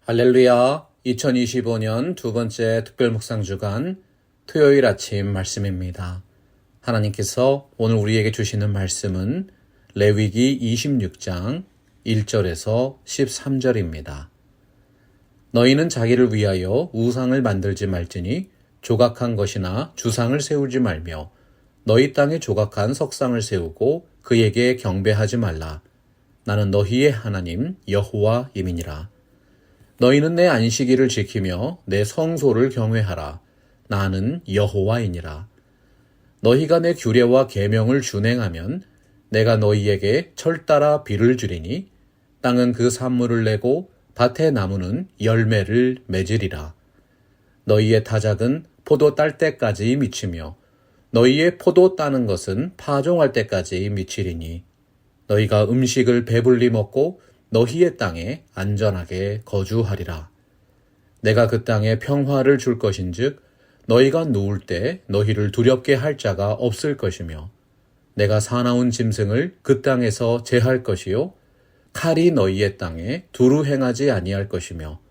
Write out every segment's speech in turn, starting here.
할렐루야. 2025년 두 번째 특별묵상 주간 토요일 아침 말씀입니다. 하나님께서 오늘 우리에게 주시는 말씀은 레위기 26장 1절에서 13절입니다. 너희는 자기를 위하여 우상을 만들지 말지니 조각한 것이나 주상을 세우지 말며 너희 땅에 조각한 석상을 세우고 그에게 경배하지 말라. 나는 너희의 하나님 여호와임이니라. 너희는 내 안식일을 지키며 내 성소를 경외하라. 나는 여호와이니라. 너희가 내 규례와 계명을 준행하면 내가 너희에게 철따라 비를 주리니 땅은 그 산물을 내고 밭의 나무는 열매를 맺으리라. 너희의 타작은 포도 딸 때까지 미치며 너희의 포도 따는 것은 파종할 때까지 미치리니 너희가 음식을 배불리 먹고 너희의 땅에 안전하게 거주하리라. 내가 그 땅에 평화를 줄 것인즉 너희가 누울 때 너희를 두렵게 할 자가 없을 것이며 내가 사나운 짐승을 그 땅에서 제할 것이요 칼이 너희의 땅에 두루 행하지 아니할 것이며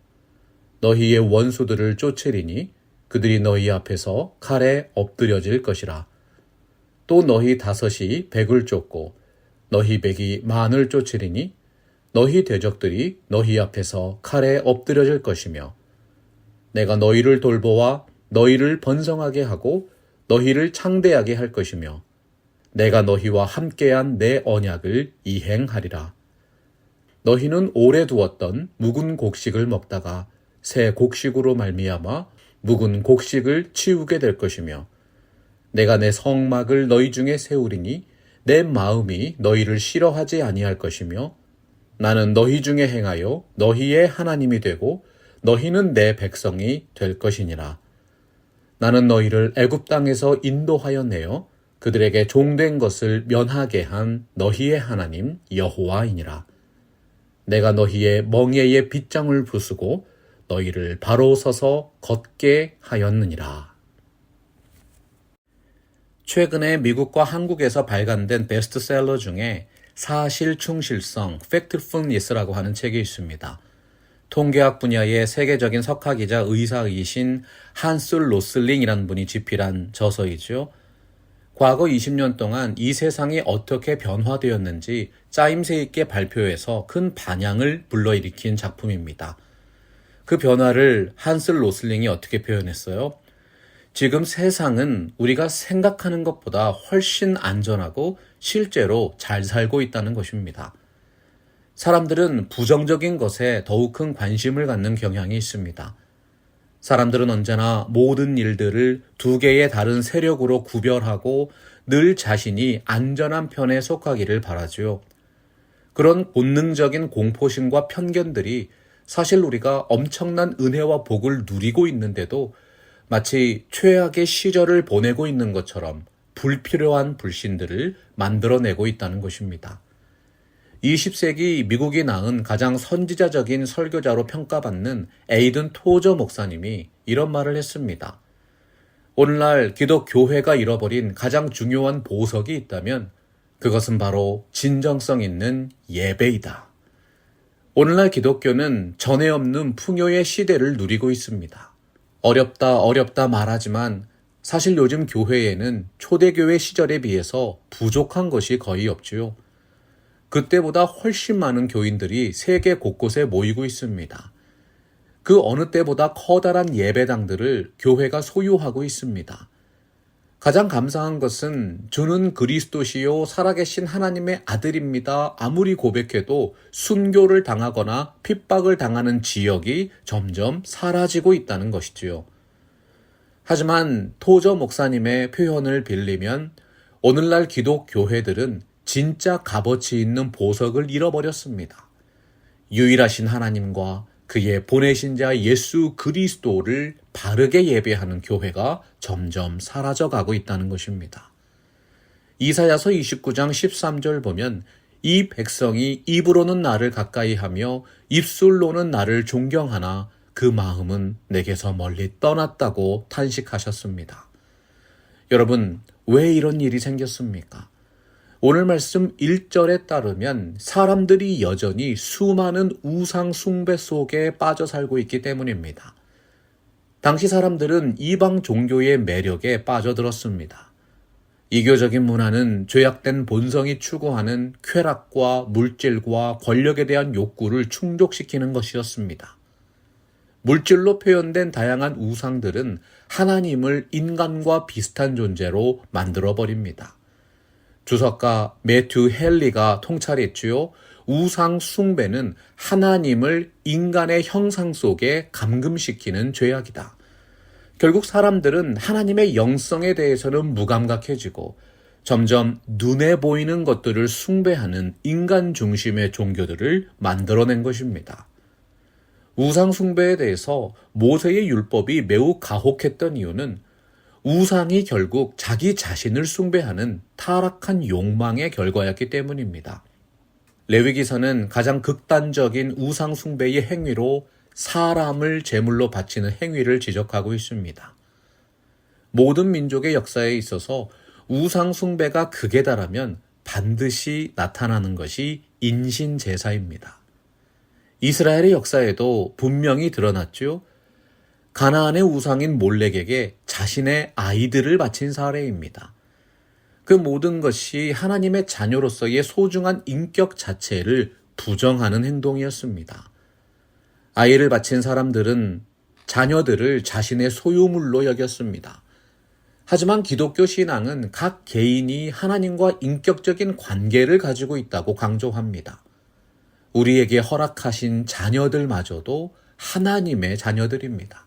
너희의 원수들을 쫓으리니 그들이 너희 앞에서 칼에 엎드려질 것이라. 또 너희 다섯이 백을 쫓고 너희 백이 만을 쫓으리니 너희 대적들이 너희 앞에서 칼에 엎드려질 것이며 내가 너희를 돌보아 너희를 번성하게 하고 너희를 창대하게 할 것이며 내가 너희와 함께한 내 언약을 이행하리라. 너희는 오래 두었던 묵은 곡식을 먹다가 새 곡식으로 말미암아 묵은 곡식을 치우게 될 것이며 내가 내 성막을 너희 중에 세우리니 내 마음이 너희를 싫어하지 아니할 것이며 나는 너희 중에 행하여 너희의 하나님이 되고 너희는 내 백성이 될 것이니라. 나는 너희를 애굽 땅에서 인도하여 내어 그들에게 종된 것을 면하게 한 너희의 하나님 여호와이니라. 내가 너희의 멍에의 빗장을 부수고 너희를 바로 서서 걷게 하였느니라. 최근에 미국과 한국에서 발간된 베스트셀러 중에 사실 충실성, Factfulness라고 하는 책이 있습니다. 통계학 분야의 세계적인 석학이자 의사이신 한스 로슬링이라는 분이 집필한 저서이죠. 과거 20년 동안 이 세상이 어떻게 변화되었는지 짜임새 있게 발표해서 큰 반향을 불러일으킨 작품입니다. 그 변화를 한스 로슬링이 어떻게 표현했어요? 지금 세상은 우리가 생각하는 것보다 훨씬 안전하고 실제로 잘 살고 있다는 것입니다. 사람들은 부정적인 것에 더욱 큰 관심을 갖는 경향이 있습니다. 사람들은 언제나 모든 일들을 두 개의 다른 세력으로 구별하고 늘 자신이 안전한 편에 속하기를 바라죠. 그런 본능적인 공포심과 편견들이 사실 우리가 엄청난 은혜와 복을 누리고 있는데도 마치 최악의 시절을 보내고 있는 것처럼 불필요한 불신들을 만들어내고 있다는 것입니다. 20세기 미국이 낳은 가장 선지자적인 설교자로 평가받는 에이든 토저 목사님이 이런 말을 했습니다. 오늘날 기독교회가 잃어버린 가장 중요한 보석이 있다면 그것은 바로 진정성 있는 예배이다. 오늘날 기독교는 전에 없는 풍요의 시대를 누리고 있습니다. 어렵다 말하지만 사실 요즘 교회에는 초대교회 시절에 비해서 부족한 것이 거의 없지요. 그때보다 훨씬 많은 교인들이 세계 곳곳에 모이고 있습니다. 그 어느 때보다 커다란 예배당들을 교회가 소유하고 있습니다. 가장 감사한 것은 주는 그리스도시요 살아계신 하나님의 아들입니다. 아무리 고백해도 순교를 당하거나 핍박을 당하는 지역이 점점 사라지고 있다는 것이지요. 하지만 토저 목사님의 표현을 빌리면 오늘날 기독교회들은 진짜 값어치 있는 보석을 잃어버렸습니다. 유일하신 하나님과 그의 보내신 자 예수 그리스도를 바르게 예배하는 교회가 점점 사라져가고 있다는 것입니다. 이사야서 29장 13절 보면 이 백성이 입으로는 나를 가까이하며 입술로는 나를 존경하나 그 마음은 내게서 멀리 떠났다고 탄식하셨습니다. 여러분, 왜 이런 일이 생겼습니까? 오늘 말씀 1절에 따르면 사람들이 여전히 수많은 우상 숭배 속에 빠져 살고 있기 때문입니다. 당시 사람들은 이방 종교의 매력에 빠져들었습니다. 이교적인 문화는 죄악된 본성이 추구하는 쾌락과 물질과 권력에 대한 욕구를 충족시키는 것이었습니다. 물질로 표현된 다양한 우상들은 하나님을 인간과 비슷한 존재로 만들어버립니다. 주석가 매튜 헨리가 통찰했지요. 우상 숭배는 하나님을 인간의 형상 속에 감금시키는 죄악이다. 결국 사람들은 하나님의 영성에 대해서는 무감각해지고 점점 눈에 보이는 것들을 숭배하는 인간 중심의 종교들을 만들어낸 것입니다. 우상 숭배에 대해서 모세의 율법이 매우 가혹했던 이유는 우상이 결국 자기 자신을 숭배하는 타락한 욕망의 결과였기 때문입니다. 레위기서는 가장 극단적인 우상 숭배의 행위로 사람을 제물로 바치는 행위를 지적하고 있습니다. 모든 민족의 역사에 있어서 우상 숭배가 극에 달하면 반드시 나타나는 것이 인신제사입니다. 이스라엘의 역사에도 분명히 드러났죠. 가나안의 우상인 몰렉에게 자신의 아이들을 바친 사례입니다. 그 모든 것이 하나님의 자녀로서의 소중한 인격 자체를 부정하는 행동이었습니다. 아이를 바친 사람들은 자녀들을 자신의 소유물로 여겼습니다. 하지만 기독교 신앙은 각 개인이 하나님과 인격적인 관계를 가지고 있다고 강조합니다. 우리에게 허락하신 자녀들마저도 하나님의 자녀들입니다.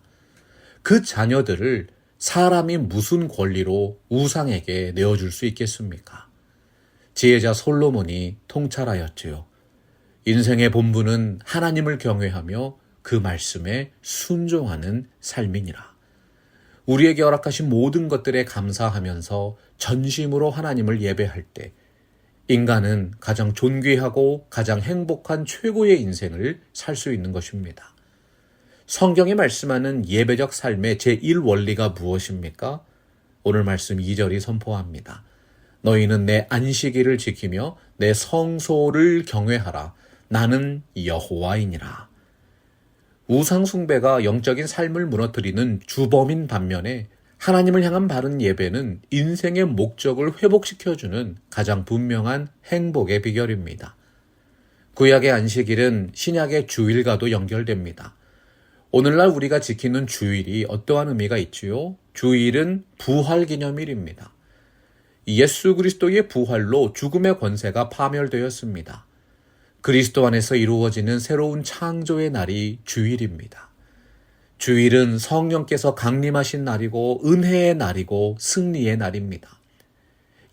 그 자녀들을 사람이 무슨 권리로 우상에게 내어줄 수 있겠습니까? 지혜자 솔로몬이 통찰하였지요. 인생의 본분은 하나님을 경외하며 그 말씀에 순종하는 삶이니라. 우리에게 허락하신 모든 것들에 감사하면서 전심으로 하나님을 예배할 때 인간은 가장 존귀하고 가장 행복한 최고의 인생을 살 수 있는 것입니다. 성경이 말씀하는 예배적 삶의 제1원리가 무엇입니까? 오늘 말씀 2절이 선포합니다. 너희는 내 안식일을 지키며 내 성소를 경외하라. 나는 여호와이니라. 우상 숭배가 영적인 삶을 무너뜨리는 주범인 반면에 하나님을 향한 바른 예배는 인생의 목적을 회복시켜주는 가장 분명한 행복의 비결입니다. 구약의 안식일은 신약의 주일과도 연결됩니다. 오늘날 우리가 지키는 주일이 어떠한 의미가 있지요? 주일은 부활 기념일입니다. 예수 그리스도의 부활로 죽음의 권세가 파멸되었습니다. 그리스도 안에서 이루어지는 새로운 창조의 날이 주일입니다. 주일은 성령께서 강림하신 날이고 은혜의 날이고 승리의 날입니다.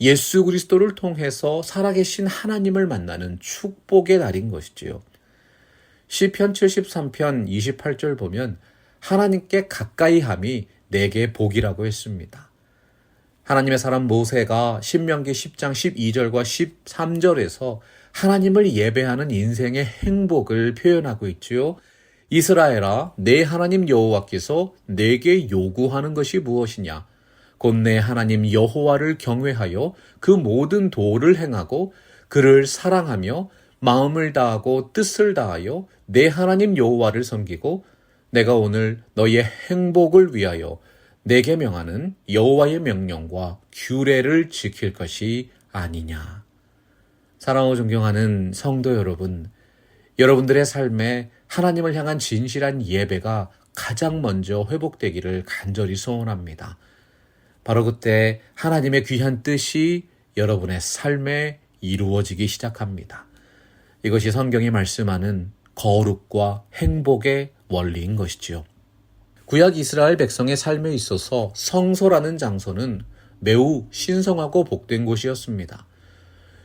예수 그리스도를 통해서 살아계신 하나님을 만나는 축복의 날인 것이지요. 시편 73편 28절 보면 하나님께 가까이함이 내게 복이라고 했습니다. 하나님의 사람 모세가 신명기 10장 12절과 13절에서 하나님을 예배하는 인생의 행복을 표현하고 있지요. 이스라엘아, 내 하나님 여호와께서 내게 요구하는 것이 무엇이냐? 곧 내 하나님 여호와를 경외하여 그 모든 도를 행하고 그를 사랑하며 마음을 다하고 뜻을 다하여 내 하나님 여호와를 섬기고 내가 오늘 너의 행복을 위하여 내게 명하는 여호와의 명령과 규례를 지킬 것이 아니냐. 사랑하고 존경하는 성도 여러분, 여러분들의 삶에 하나님을 향한 진실한 예배가 가장 먼저 회복되기를 간절히 소원합니다. 바로 그때 하나님의 귀한 뜻이 여러분의 삶에 이루어지기 시작합니다. 이것이 성경이 말씀하는 거룩과 행복의 원리인 것이지요. 구약 이스라엘 백성의 삶에 있어서 성소라는 장소는 매우 신성하고 복된 곳이었습니다.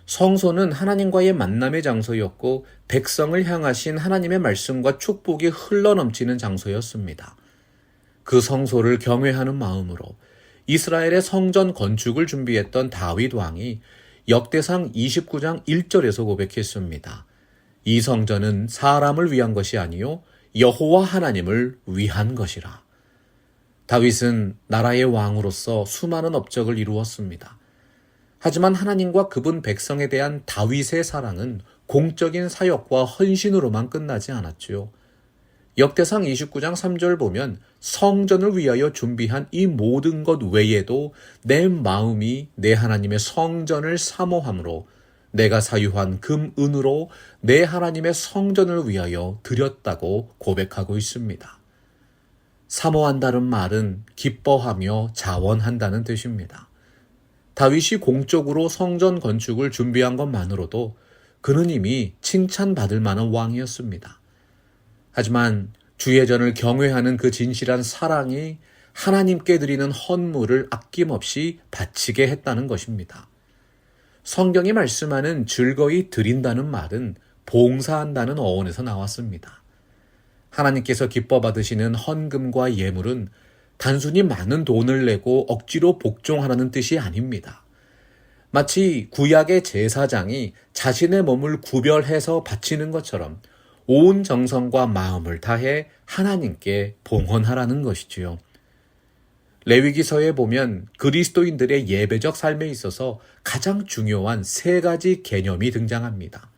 성소는 하나님과의 만남의 장소였고 백성을 향하신 하나님의 말씀과 축복이 흘러넘치는 장소였습니다. 그 성소를 경외하는 마음으로 이스라엘의 성전 건축을 준비했던 다윗 왕이 역대상 29장 1절에서 고백했습니다. 이 성전은 사람을 위한 것이 아니요 여호와 하나님을 위한 것이라. 다윗은 나라의 왕으로서 수많은 업적을 이루었습니다. 하지만 하나님과 그분 백성에 대한 다윗의 사랑은 공적인 사역과 헌신으로만 끝나지 않았지요. 역대상 29장 3절 보면 성전을 위하여 준비한 이 모든 것 외에도 내 마음이 내 하나님의 성전을 사모함으로 내가 사유한 금, 은으로 내 하나님의 성전을 위하여 드렸다고 고백하고 있습니다. 사모한다는 말은 기뻐하며 자원한다는 뜻입니다. 다윗이 공적으로 성전 건축을 준비한 것만으로도 그는 이미 칭찬받을 만한 왕이었습니다. 하지만 주의 전을 경외하는 그 진실한 사랑이 하나님께 드리는 헌물을 아낌없이 바치게 했다는 것입니다. 성경이 말씀하는 즐거이 드린다는 말은 봉사한다는 어원에서 나왔습니다. 하나님께서 기뻐 받으시는 헌금과 예물은 단순히 많은 돈을 내고 억지로 복종하라는 뜻이 아닙니다. 마치 구약의 제사장이 자신의 몸을 구별해서 바치는 것처럼 온 정성과 마음을 다해 하나님께 봉헌하라는 것이지요. 레위기서에 보면 그리스도인들의 예배적 삶에 있어서 가장 중요한 세 가지 개념이 등장합니다.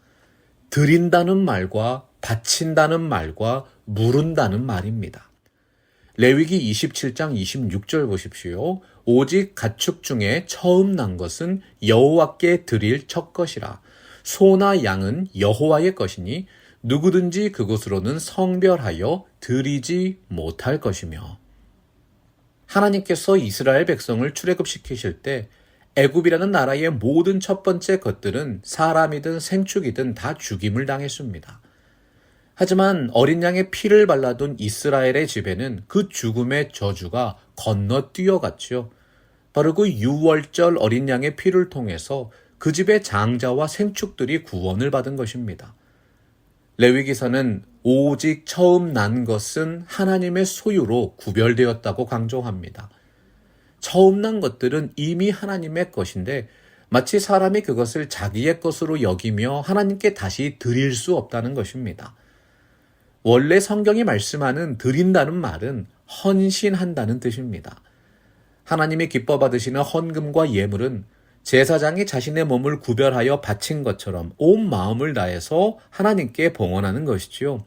드린다는 말과 바친다는 말과 물은다는 말입니다. 레위기 27장 26절 보십시오. 오직 가축 중에 처음 난 것은 여호와께 드릴 첫 것이라. 소나 양은 여호와의 것이니 누구든지 그곳으로는 성별하여 드리지 못할 것이며. 하나님께서 이스라엘 백성을 출애굽시키실 때 애굽이라는 나라의 모든 첫 번째 것들은 사람이든 생축이든 다 죽임을 당했습니다. 하지만 어린 양의 피를 발라둔 이스라엘의 집에는 그 죽음의 저주가 건너뛰어갔지요. 바로 그 유월절 어린 양의 피를 통해서 그 집의 장자와 생축들이 구원을 받은 것입니다. 레위기서는 오직 처음 난 것은 하나님의 소유로 구별되었다고 강조합니다. 처음 난 것들은 이미 하나님의 것인데 마치 사람이 그것을 자기의 것으로 여기며 하나님께 다시 드릴 수 없다는 것입니다. 원래 성경이 말씀하는 드린다는 말은 헌신한다는 뜻입니다. 하나님이 기뻐 받으시는 헌금과 예물은 제사장이 자신의 몸을 구별하여 바친 것처럼 온 마음을 다해서 하나님께 봉헌하는 것이지요.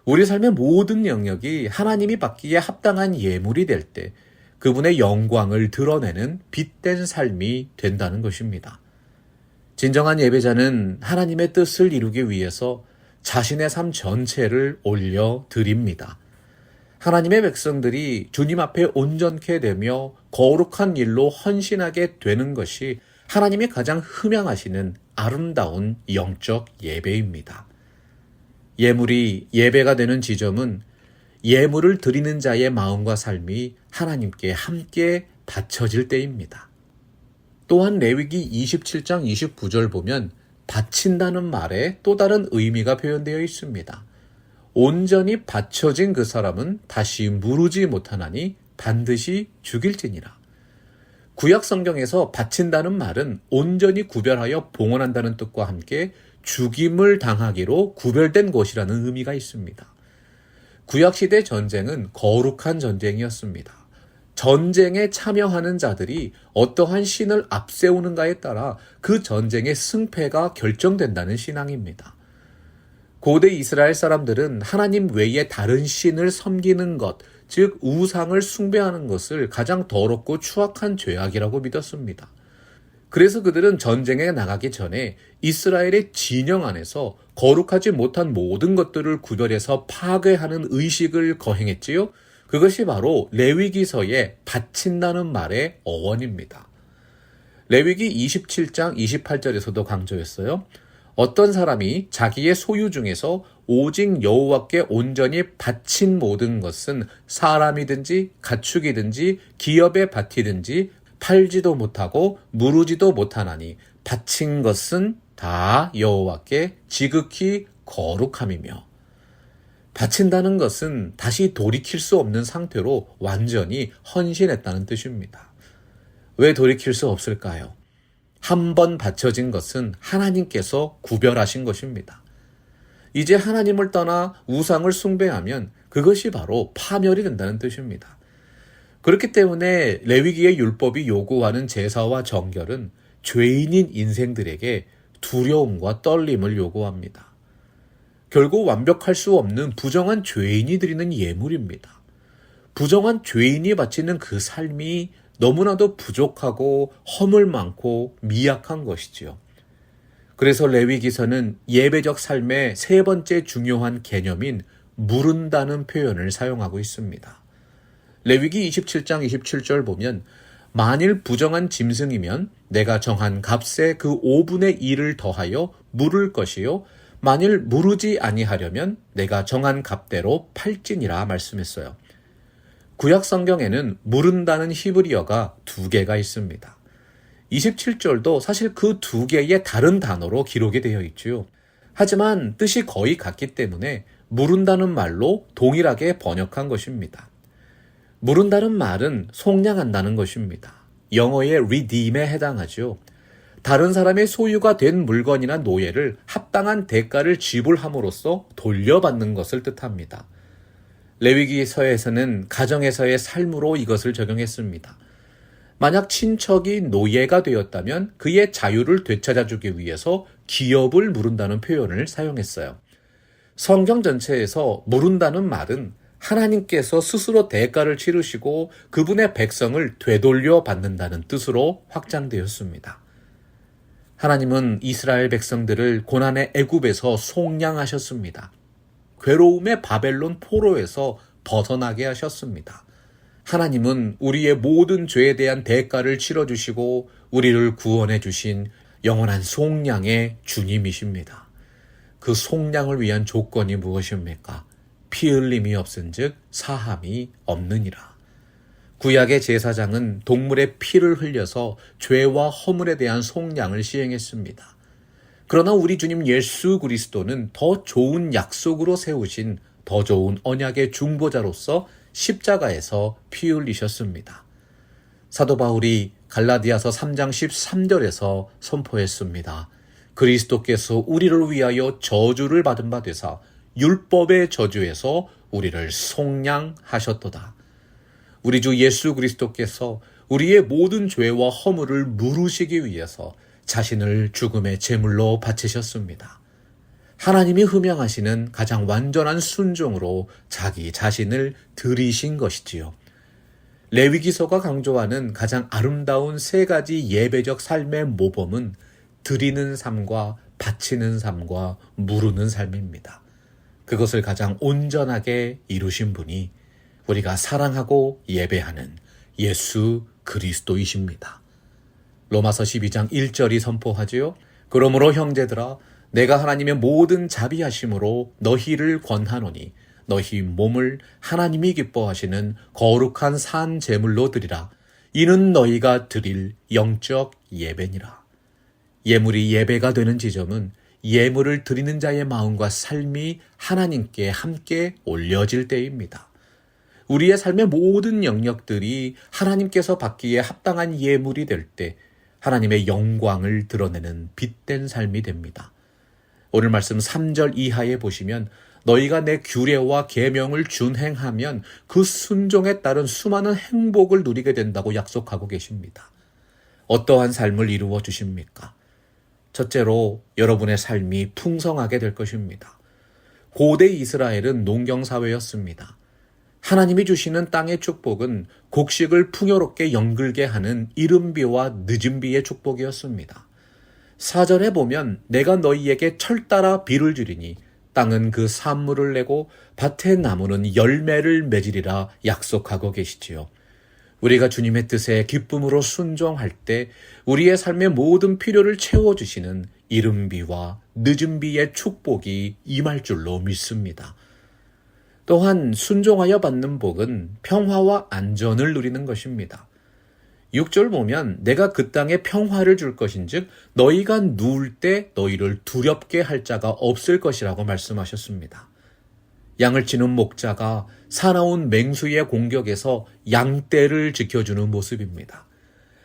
우리 삶의 모든 영역이 하나님이 받기에 합당한 예물이 될 때 그분의 영광을 드러내는 빛된 삶이 된다는 것입니다. 진정한 예배자는 하나님의 뜻을 이루기 위해서 자신의 삶 전체를 올려드립니다. 하나님의 백성들이 주님 앞에 온전케 되며 거룩한 일로 헌신하게 되는 것이 하나님이 가장 흠양하시는 아름다운 영적 예배입니다. 예물이 예배가 되는 지점은 예물을 드리는 자의 마음과 삶이 하나님께 함께 바쳐질 때입니다. 또한 레위기 27장 29절 보면 바친다는 말에 또 다른 의미가 표현되어 있습니다. 온전히 바쳐진 그 사람은 다시 무르지 못하나니 반드시 죽일지니라. 구약 성경에서 바친다는 말은 온전히 구별하여 봉헌한다는 뜻과 함께 죽임을 당하기로 구별된 것이라는 의미가 있습니다. 구약시대 전쟁은 거룩한 전쟁이었습니다. 전쟁에 참여하는 자들이 어떠한 신을 앞세우는가에 따라 그 전쟁의 승패가 결정된다는 신앙입니다. 고대 이스라엘 사람들은 하나님 외에 다른 신을 섬기는 것, 즉 우상을 숭배하는 것을 가장 더럽고 추악한 죄악이라고 믿었습니다. 그래서 그들은 전쟁에 나가기 전에 이스라엘의 진영 안에서 거룩하지 못한 모든 것들을 구별해서 파괴하는 의식을 거행했지요. 그것이 바로 레위기서에 바친다는 말의 어원입니다. 레위기 27장 28절에서도 강조했어요. 어떤 사람이 자기의 소유 중에서 오직 여호와께 온전히 바친 모든 것은 사람이든지 가축이든지 기업의 밭이든지 팔지도 못하고 무르지도 못하나니 바친 것은 다 여호와께 지극히 거룩함이며. 바친다는 것은 다시 돌이킬 수 없는 상태로 완전히 헌신했다는 뜻입니다. 왜 돌이킬 수 없을까요? 한 번 바쳐진 것은 하나님께서 구별하신 것입니다. 이제 하나님을 떠나 우상을 숭배하면 그것이 바로 파멸이 된다는 뜻입니다. 그렇기 때문에 레위기의 율법이 요구하는 제사와 정결은 죄인인 인생들에게 두려움과 떨림을 요구합니다. 결국 완벽할 수 없는 부정한 죄인이 드리는 예물입니다. 부정한 죄인이 바치는 그 삶이 너무나도 부족하고 허물 많고 미약한 것이지요. 그래서 레위기서는 예배적 삶의 세 번째 중요한 개념인 물은다는 표현을 사용하고 있습니다. 레위기 27장 27절 보면 만일 부정한 짐승이면 내가 정한 값에 그 5분의 1을 더하여 물을 것이요 만일 무르지 아니하려면 내가 정한 값대로 팔지니라 말씀했어요. 구약 성경에는 물은다는 히브리어가 2개가 있습니다. 27절도 사실 그 2개의 다른 단어로 기록이 되어 있지요. 하지만 뜻이 거의 같기 때문에 물은다는 말로 동일하게 번역한 것입니다. 물은다는 말은 속량한다는 것입니다. 영어의 redeem에 해당하죠. 다른 사람의 소유가 된 물건이나 노예를 합당한 대가를 지불함으로써 돌려받는 것을 뜻합니다. 레위기서에서는 가정에서의 삶으로 이것을 적용했습니다. 만약 친척이 노예가 되었다면 그의 자유를 되찾아주기 위해서 기업을 물은다는 표현을 사용했어요. 성경 전체에서 물은다는 말은 하나님께서 스스로 대가를 치르시고 그분의 백성을 되돌려 받는다는 뜻으로 확장되었습니다. 하나님은 이스라엘 백성들을 고난의 애굽에서 속량하셨습니다. 괴로움의 바벨론 포로에서 벗어나게 하셨습니다. 하나님은 우리의 모든 죄에 대한 대가를 치러주시고 우리를 구원해 주신 영원한 속량의 주님이십니다. 그 속량을 위한 조건이 무엇입니까? 피 흘림이 없은즉 사함이 없느니라. 구약의 제사장은 동물의 피를 흘려서 죄와 허물에 대한 속량을 시행했습니다. 그러나 우리 주님 예수 그리스도는 더 좋은 약속으로 세우신 더 좋은 언약의 중보자로서 십자가에서 피 흘리셨습니다. 사도 바울이 갈라디아서 3장 13절에서 선포했습니다. 그리스도께서 우리를 위하여 저주를 받은 바 되사 율법의 저주에서 우리를 속량하셨도다. 우리 주 예수 그리스도께서 우리의 모든 죄와 허물을 물으시기 위해서 자신을 죽음의 제물로 바치셨습니다. 하나님이 흠양하시는 가장 완전한 순종으로 자기 자신을 드리신 것이지요. 레위기서가 강조하는 가장 아름다운 세 가지 예배적 삶의 모범은 드리는 삶과 바치는 삶과 무르는 삶입니다. 그것을 가장 온전하게 이루신 분이 우리가 사랑하고 예배하는 예수 그리스도이십니다. 로마서 12장 1절이 선포하지요. 그러므로 형제들아 내가 하나님의 모든 자비하심으로 너희를 권하노니 너희 몸을 하나님이 기뻐하시는 거룩한 산 제물로 드리라. 이는 너희가 드릴 영적 예배니라. 예물이 예배가 되는 지점은 예물을 드리는 자의 마음과 삶이 하나님께 함께 올려질 때입니다. 우리의 삶의 모든 영역들이 하나님께서 받기에 합당한 예물이 될 때 하나님의 영광을 드러내는 빛된 삶이 됩니다. 오늘 말씀 3절 이하에 보시면 너희가 내 규례와 계명을 준행하면 그 순종에 따른 수많은 행복을 누리게 된다고 약속하고 계십니다. 어떠한 삶을 이루어 주십니까? 첫째로 여러분의 삶이 풍성하게 될 것입니다. 고대 이스라엘은 농경사회였습니다. 하나님이 주시는 땅의 축복은 곡식을 풍요롭게 연글게 하는 이른 비와 늦은 비의 축복이었습니다. 4절에 보면 내가 너희에게 철 따라 비를 주리니 땅은 그 산물을 내고 밭의 나무는 열매를 맺으리라 약속하고 계시지요. 우리가 주님의 뜻에 기쁨으로 순종할 때 우리의 삶의 모든 필요를 채워주시는 이른 비와 늦은 비의 축복이 임할 줄로 믿습니다. 또한 순종하여 받는 복은 평화와 안전을 누리는 것입니다. 6절 보면 내가 그 땅에 평화를 줄 것인즉 너희가 누울 때 너희를 두렵게 할 자가 없을 것이라고 말씀하셨습니다. 양을 치는 목자가 사나운 맹수의 공격에서 양떼를 지켜주는 모습입니다.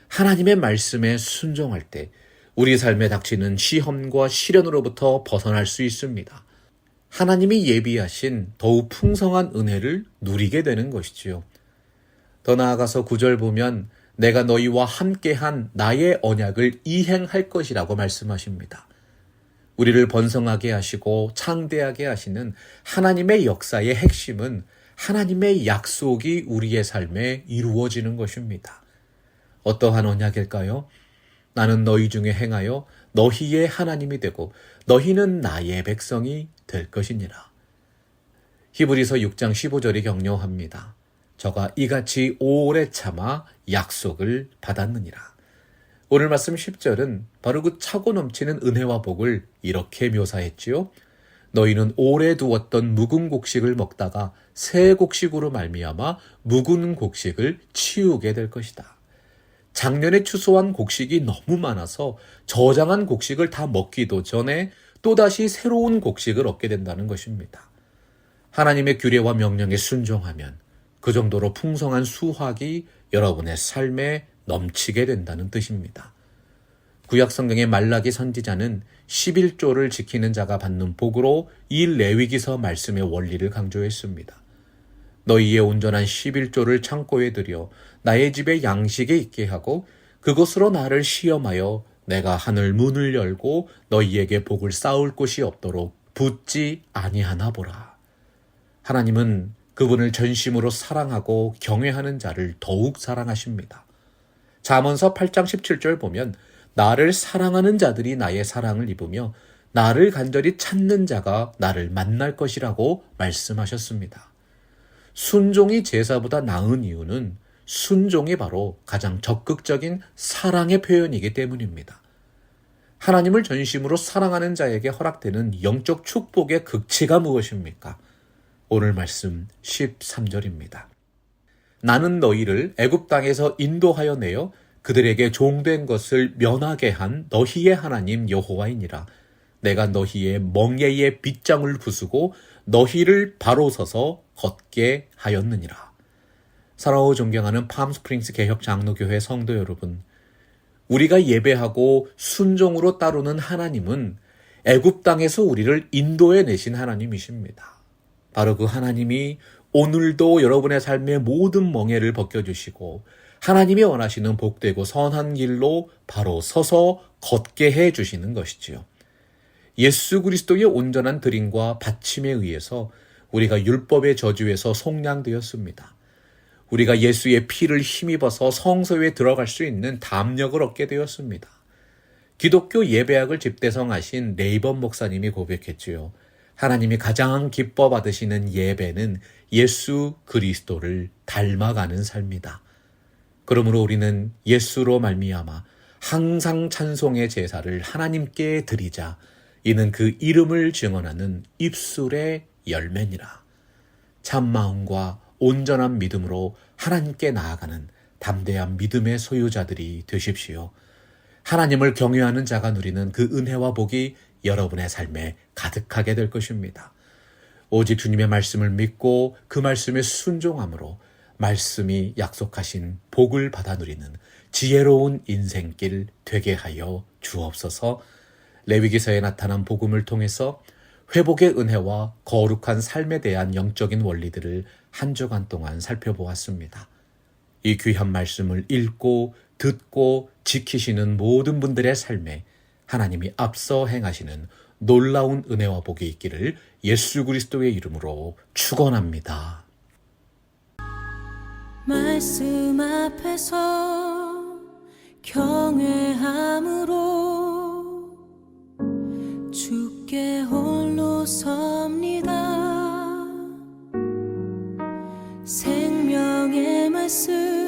하나님의 말씀에 순종할 때 우리 삶에 닥치는 시험과 시련으로부터 벗어날 수 있습니다. 하나님이 예비하신 더욱 풍성한 은혜를 누리게 되는 것이지요. 더 나아가서 9절 보면 내가 너희와 함께한 나의 언약을 이행할 것이라고 말씀하십니다. 우리를 번성하게 하시고 창대하게 하시는 하나님의 역사의 핵심은 하나님의 약속이 우리의 삶에 이루어지는 것입니다. 어떠한 언약일까요? 나는 너희 중에 행하여 너희의 하나님이 되고 너희는 나의 백성이 될 것이니라. 히브리서 6장 15절이 격려합니다. 저가 이같이 오래 참아 약속을 받았느니라. 오늘 말씀 10절은 바로 그 차고 넘치는 은혜와 복을 이렇게 묘사했지요. 너희는 오래 두었던 묵은 곡식을 먹다가 새 곡식으로 말미암아 묵은 곡식을 치우게 될 것이다. 작년에 추수한 곡식이 너무 많아서 저장한 곡식을 다 먹기도 전에 또다시 새로운 곡식을 얻게 된다는 것입니다. 하나님의 규례와 명령에 순종하면 그 정도로 풍성한 수확이 여러분의 삶에 넘치게 된다는 뜻입니다. 구약 성경의 말라기 선지자는 11조를 지키는 자가 받는 복으로 이 레위기서 말씀의 원리를 강조했습니다. 너희의 온전한 11조를 창고에 들여 나의 집에 양식에 있게 하고 그것으로 나를 시험하여 내가 하늘 문을 열고 너희에게 복을 쌓을 곳이 없도록 붙지 아니하나 보라. 하나님은 그분을 전심으로 사랑하고 경외하는 자를 더욱 사랑하십니다. 잠언서 8장 17절 보면 나를 사랑하는 자들이 나의 사랑을 입으며 나를 간절히 찾는 자가 나를 만날 것이라고 말씀하셨습니다. 순종이 제사보다 나은 이유는 순종이 바로 가장 적극적인 사랑의 표현이기 때문입니다. 하나님을 전심으로 사랑하는 자에게 허락되는 영적 축복의 극치가 무엇입니까? 오늘 말씀 13절입니다. 나는 너희를 애굽 땅에서 인도하여 내어 그들에게 종된 것을 면하게 한 너희의 하나님 여호와이니라. 내가 너희의 멍에의 빗장을 부수고 너희를 바로 서서 걷게 하였느니라. 사랑하고 존경하는 팜스프링스 개혁 장로교회 성도 여러분, 우리가 예배하고 순종으로 따르는 하나님은 애굽 땅에서 우리를 인도해 내신 하나님이십니다. 바로 그 하나님이 오늘도 여러분의 삶의 모든 멍에를 벗겨주시고 하나님이 원하시는 복되고 선한 길로 바로 서서 걷게 해주시는 것이지요. 예수 그리스도의 온전한 드림과 받침에 의해서 우리가 율법의 저주에서 속량되었습니다. 우리가 예수의 피를 힘입어서 성소에 들어갈 수 있는 담력을 얻게 되었습니다. 기독교 예배학을 집대성하신 레이번 목사님이 고백했지요. 하나님이 가장 기뻐 받으시는 예배는 예수 그리스도를 닮아가는 삶이다. 그러므로 우리는 예수로 말미암아 항상 찬송의 제사를 하나님께 드리자. 이는 그 이름을 증언하는 입술의 열매니라. 참마음과 온전한 믿음으로 하나님께 나아가는 담대한 믿음의 소유자들이 되십시오. 하나님을 경외하는 자가 누리는 그 은혜와 복이 여러분의 삶에 가득하게 될 것입니다. 오직 주님의 말씀을 믿고 그 말씀에 순종함으로 말씀이 약속하신 복을 받아 누리는 지혜로운 인생길 되게 하여 주옵소서. 레위기서에 나타난 복음을 통해서 회복의 은혜와 거룩한 삶에 대한 영적인 원리들을 한 주간 동안 살펴보았습니다. 이 귀한 말씀을 읽고 듣고 지키시는 모든 분들의 삶에 하나님이 앞서 행하시는 놀라운 은혜와 복이 있기를 예수 그리스도의 이름으로 축원합니다. 말씀 앞에서 경외함으로 주께 홀로 섭니다. 생명의 말씀